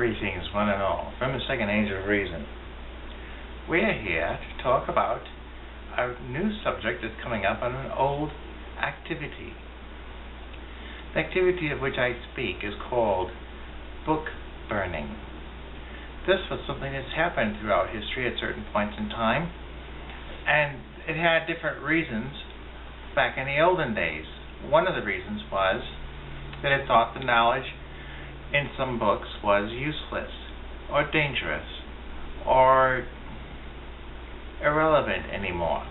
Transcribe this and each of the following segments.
Greetings, one and all, from the second age of reason. We are here to talk about a new subject that's coming up on an old activity. The activity of which I speak is called book burning. This was something that's happened throughout history at certain points in time, and it had different reasons back in the olden days. One of the reasons was that it thought the knowledge in some books was useless or dangerous or irrelevant anymore.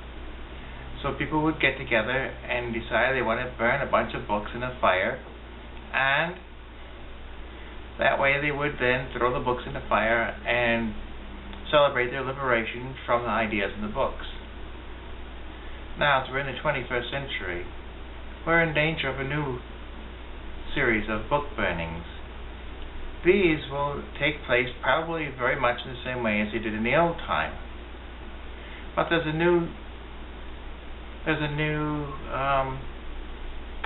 So people would get together and decide they want to burn a bunch of books in a fire, and that way they would then throw the books in the fire and celebrate their liberation from the ideas in the books. Now, as we're in the 21st century, we're in danger of a new series of book burnings. These will take place probably very much in the same way as they did in the old time. But there's a new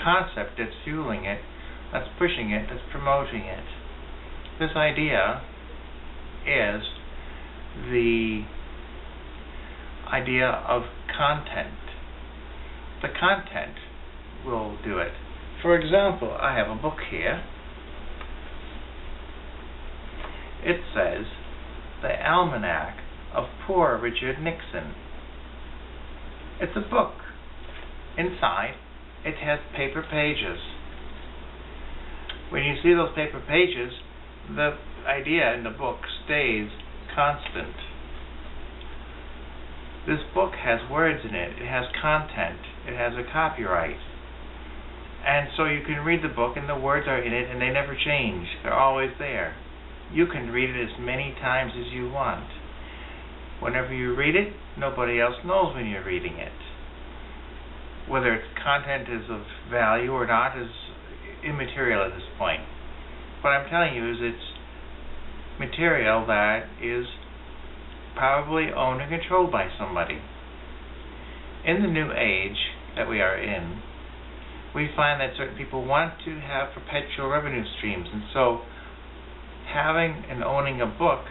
concept that's fueling it, that's pushing it, that's promoting it. This idea is the idea of content. The content will do it. For example, I have a book here. It says, The Almanac of Poor Richard Nixon. It's a book. Inside, it has paper pages. When you see those paper pages, the idea in the book stays constant. This book has words in it. It has content. It has a copyright. And so you can read the book and the words are in it and they never change. They're always there. You can read it as many times as you want. Whenever you read it, nobody else knows when you're reading it. Whether its content is of value or not is immaterial at this point. What I'm telling you is it's material that is probably owned and controlled by somebody. In the new age that we are in, we find that certain people want to have perpetual revenue streams, and so having and owning a book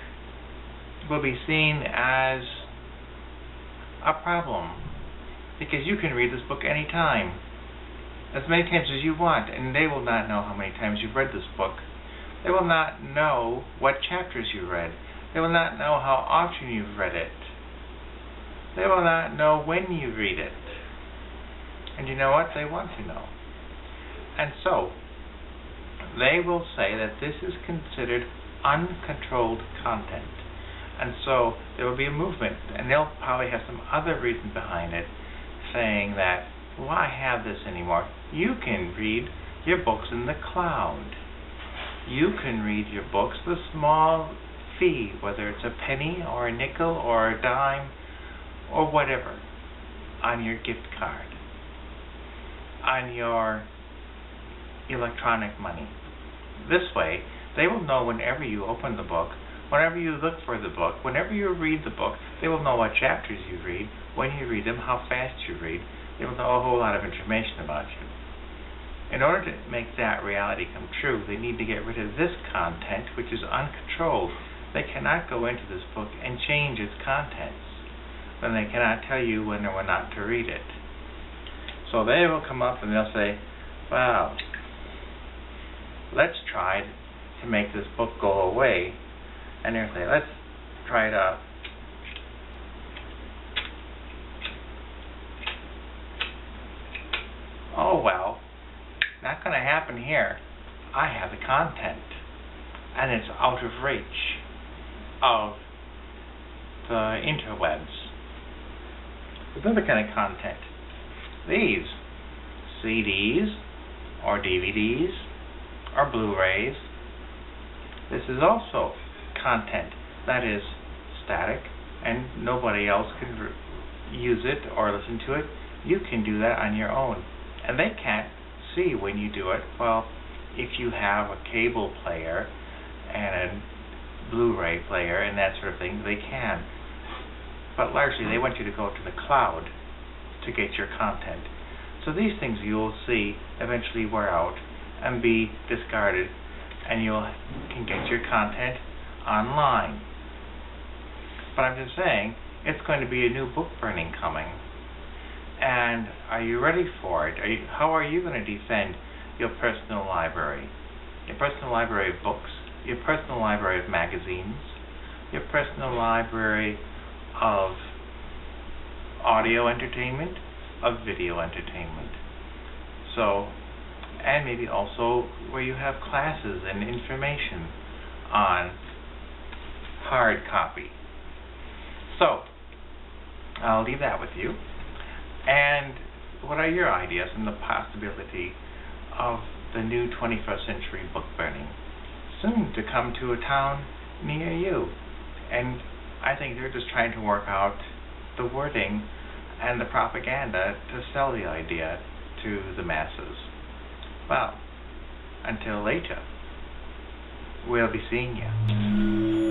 will be seen as a problem, because you can read this book anytime, as many times as you want, and they will not know how many times you've read this book. They will not know what chapters you read. They will not know how often you've read it. They will not know when you read it. And you know what? They want to know. And so they will say that this is considered uncontrolled content. And so there will be a movement, and they'll probably have some other reason behind it, saying that, why have this anymore? You can read your books in the cloud. You can read your books with a small fee, whether it's a penny or a nickel or a dime or whatever, on your gift card, on your electronic money. This way, they will know whenever you open the book, whenever you look for the book, whenever you read the book, they will know what chapters you read, when you read them, how fast you read. They will know a whole lot of information about you. In order to make that reality come true, they need to get rid of this content, which is uncontrolled. They cannot go into this book and change its contents, then they cannot tell you when or when not to read it. So they will come up and they'll say, well, let's try to make this book go away. And they'll say, let's try to oh well, not going to happen here. I have the content, and it's out of reach of the interwebs. There's another kind of content. These CDs or DVDs or Blu-rays, this is also content that is static and nobody else can use it or listen to it. You can do that on your own, and they can't see when you do it. Well, if you have a cable player and a Blu-ray player and that sort of thing, they can. But largely they want you to go to the cloud to get your content. So these things you'll see eventually wear out and be discarded and you can get your content online. But I'm just saying, it's going to be a new book burning coming. And are you ready for it? How are you going to defend your personal library? Your personal library of books, your personal library of magazines, your personal library of audio entertainment, of video entertainment. So, and maybe also where you have classes and information on hard copy. So, I'll leave that with you. And what are your ideas on the possibility of the new 21st century book burning soon to come to a town near you? And I think they're just trying to work out the wording and the propaganda to sell the idea to the masses. Well, until later, we'll be seeing you.